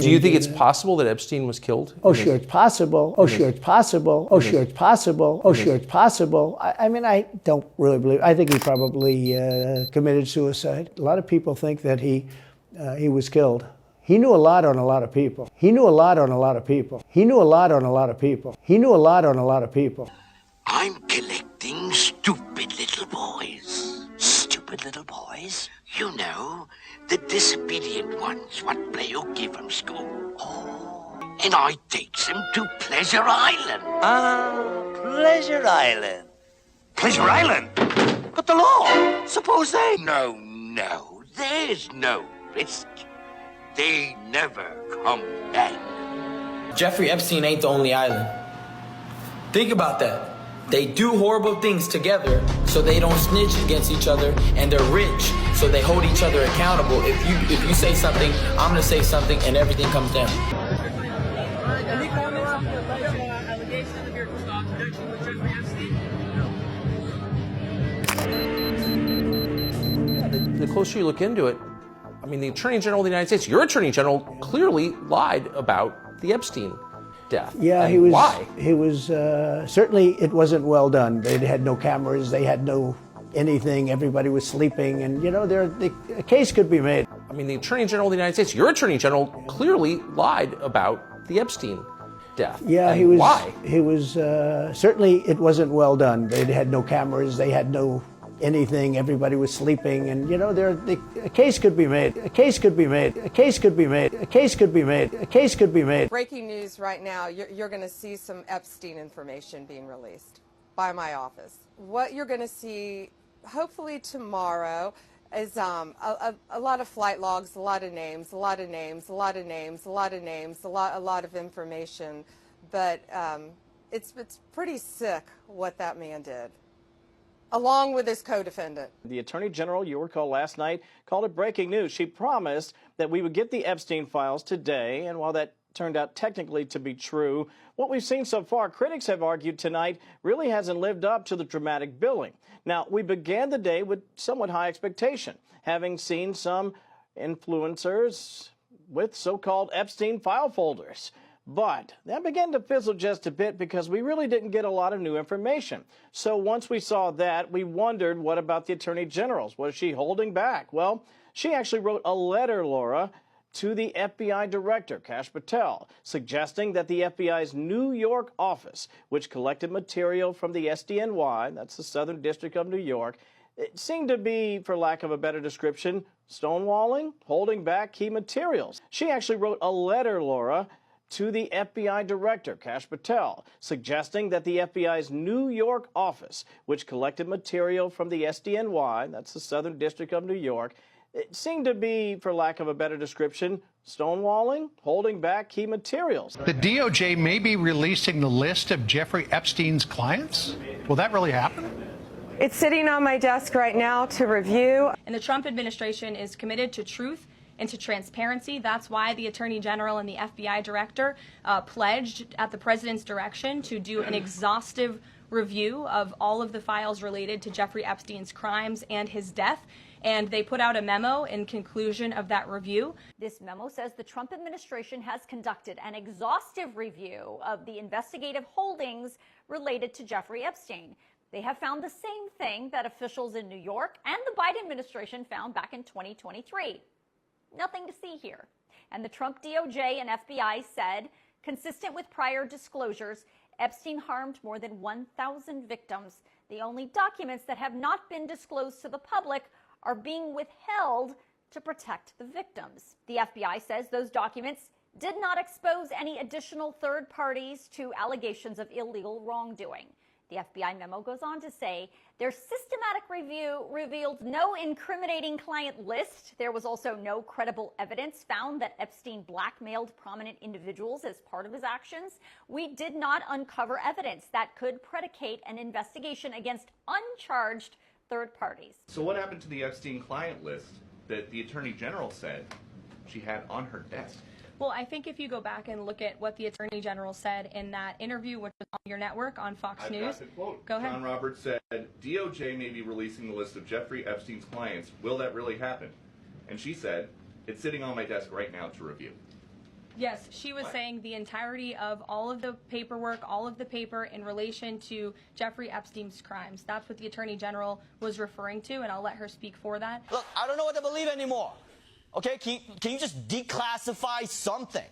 Do you think it's possible that Epstein was killed? Oh, sure, it's possible. Oh, sure, it's possible. Oh, sure, it's possible. Oh, sure, it's possible. I mean, I don't really believe. I think he probably committed suicide. A lot of people think that he was killed. He knew a lot on a lot of people. He knew a lot on a lot of people. He knew a lot on a lot of people. He knew a lot on a lot of people. I'm collecting stupid little boys. Stupid little boys? You know, the disobedient ones what play hooky from school. Oh, and I takes them to Pleasure Island. Ah, Pleasure Island. Pleasure Island? But the law, suppose they... No, there's no risk. They never come back. Jeffrey Epstein ain't the only island. Think about that. They do horrible things together so they don't snitch against each other, and they're rich so they hold each other accountable. If you say something, I'm gonna say something, and everything comes down. Any comments on the alleged allegations of your connection with Jeffrey Epstein? The closer you look into it, I mean, the Attorney General of the United States, your Attorney General, clearly lied about the Epstein death. Yeah, and he was. Why? He was certainly. It wasn't well done. They had no cameras. They had no anything. Everybody was sleeping, and you know, a case could be made. I mean, the Attorney General of the United States, your Attorney General, clearly lied about the Epstein death. Yeah, and he was. Why? He was certainly. It wasn't well done. They had no cameras. They had no anything. Everybody was sleeping, and you know, a case could be made. A case could be made. A case could be made. A case could be made. A case could be made. Breaking news right now, you're going to see some Epstein information being released by my office. What you're going to see, hopefully tomorrow, is a lot of flight logs, a lot of names, a lot of information, but it's pretty sick what that man did, along with his co-defendant. The Attorney General, you recall last night, called it breaking news. She promised that we would get the Epstein files today, and while that turned out technically to be true, what we've seen so far, critics have argued tonight, really hasn't lived up to the dramatic billing. Now, we began the day with somewhat high expectation, having seen some influencers with so-called Epstein file folders. But that began to fizzle just a bit because we really didn't get a lot of new information. So once we saw that, we wondered, what about the Attorney General's? Was she holding back? Well, she actually wrote a letter, Laura, to the FBI Director, Kash Patel, suggesting that the FBI's New York office, which collected material from the SDNY, that's the Southern District of New York, it seemed to be, for lack of a better description, stonewalling, holding back key materials. She actually wrote a letter, Laura, to the FBI Director, Kash Patel, suggesting that the FBI's New York office, which collected material from the SDNY, that's the Southern District of New York, it seemed to be, for lack of a better description, stonewalling, holding back key materials. The DOJ may be releasing the list of Jeffrey Epstein's clients? Will that really happen? It's sitting on my desk right now to review. And the Trump administration is committed to truth and to transparency. That's why the Attorney General and the FBI Director pledged at the President's direction to do an exhaustive review of all of the files related to Jeffrey Epstein's crimes and his death. And they put out a memo in conclusion of that review. This memo says the Trump administration has conducted an exhaustive review of the investigative holdings related to Jeffrey Epstein. They have found the same thing that officials in New York and the Biden administration found back in 2023. Nothing to see here. And the Trump DOJ and FBI said, consistent with prior disclosures, Epstein harmed more than 1,000 victims. The only documents that have not been disclosed to the public are being withheld to protect the victims. The FBI says those documents did not expose any additional third parties to allegations of illegal wrongdoing. The FBI memo goes on to say their systematic review revealed no incriminating client list. There was also no credible evidence found that Epstein blackmailed prominent individuals as part of his actions. We did not uncover evidence that could predicate an investigation against uncharged third parties. So what happened to the Epstein client list that the Attorney General said she had on her desk? Well, I think if you go back and look at what the Attorney General said in that interview, which was on your network on Fox News. Got the quote. Go ahead. John Roberts said, DOJ may be releasing the list of Jeffrey Epstein's clients. Will that really happen? And she said, it's sitting on my desk right now to review. Yes, she was saying the entirety of all of the paperwork, all of the paper in relation to Jeffrey Epstein's crimes. That's what the Attorney General was referring to, and I'll let her speak for that. Look, I don't know what to believe anymore. Okay, can you just declassify something?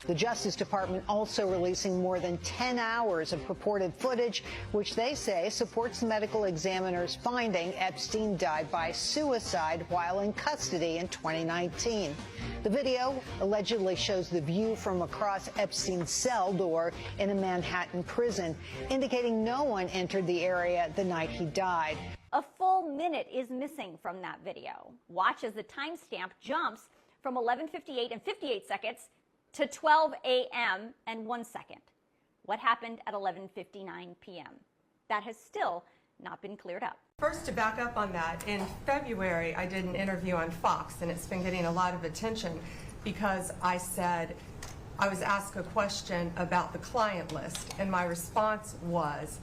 The Justice Department also releasing more than 10 hours of purported footage, which they say supports the medical examiner's finding Epstein died by suicide while in custody in 2019. The video allegedly shows the view from across Epstein's cell door in a Manhattan prison, indicating no one entered the area the night he died. A full minute is missing from that video. Watch as the timestamp jumps from 11:58 and 58 seconds to 12 a.m. and 1 second. What happened at 11:59 p.m.? That has still not been cleared up. First, to back up on that, in February, I did an interview on Fox, and it's been getting a lot of attention because I said, I was asked a question about the client list, and my response was,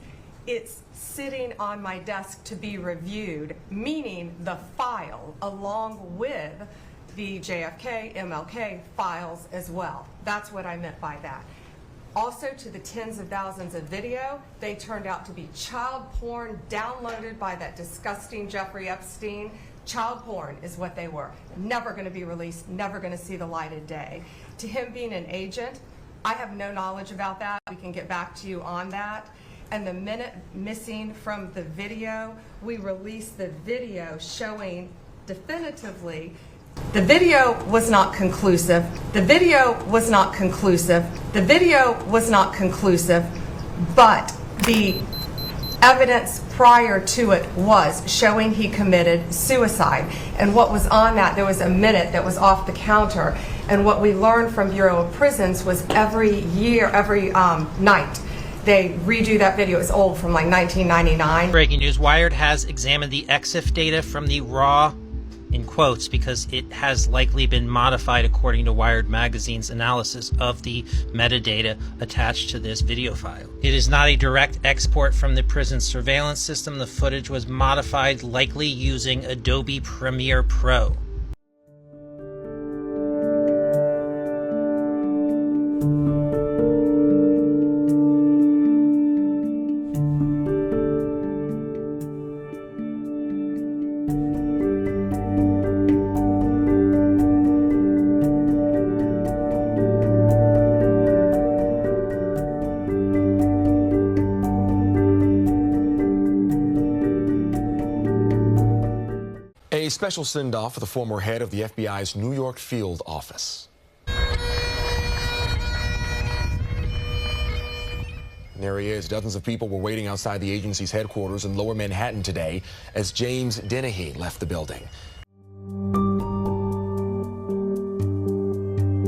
it's sitting on my desk to be reviewed, meaning the file along with the JFK, MLK files as well. That's what I meant by that. Also, to the tens of thousands of video, they turned out to be child porn downloaded by that disgusting Jeffrey Epstein. Child porn is what they were. Never going to be released, never going to see the light of day. To him being an agent, I have no knowledge about that. We can get back to you on that. And the minute missing from the video, we released the video showing definitively the video was not conclusive. The video was not conclusive. The video was not conclusive, but the evidence prior to it was showing he committed suicide. And what was on that, there was a minute that was off the counter. And what we learned from Bureau of Prisons was every year, every night, they redo that video. It's old, from like 1999. Breaking news, Wired has examined the EXIF data from the raw, in quotes, because it has likely been modified according to Wired magazine's analysis of the metadata attached to this video file. It is not a direct export from the prison surveillance system. The footage was modified, likely using Adobe Premiere Pro. A special send-off for the former head of the FBI's New York field office. And there he is. Dozens of people were waiting outside the agency's headquarters in Lower Manhattan today as James Dennehy left the building.